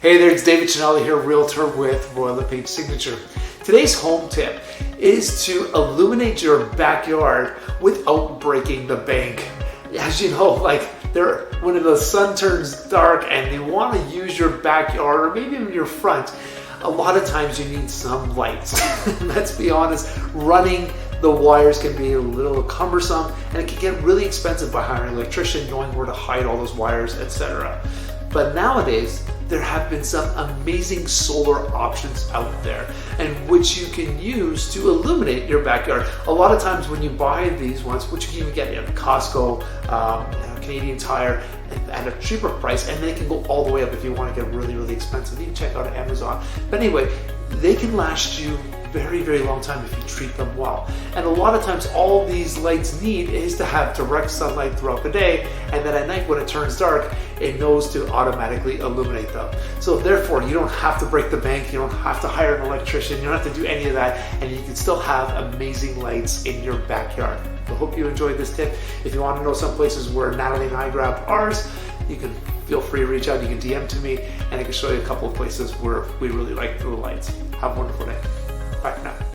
Hey there, it's David Cinelli here, Realtor with Royal LePage Signature. Today's home tip is to illuminate your backyard without breaking the bank. As you know, when the sun turns dark and you want to use your backyard or maybe even your front, a lot of times you need some lights. Let's be honest, running the wires can be a little cumbersome and it can get really expensive by hiring an electrician, knowing where to hide all those wires, etc. But nowadays, there have been some amazing solar options out there, and which you can use to illuminate your backyard. A lot of times when you buy these ones, which you can even get at Costco, Canadian Tire, at a cheaper price, and they can go all the way up if you want to get really, really expensive. You can check out Amazon. But anyway, they can last you very, very long time if you treat them well. And a lot of times all these lights need is to have direct sunlight throughout the day, and then at night when it turns dark, it knows to automatically illuminate them. So therefore, you don't have to break the bank, you don't have to hire an electrician, you don't have to do any of that, and you can still have amazing lights in your backyard. I hope you enjoyed this tip. If you want to know some places where Natalie and I grab ours, you can feel free to reach out, you can DM to me, and I can show you a couple of places where we really like the lights. Have a wonderful day. Bye for now.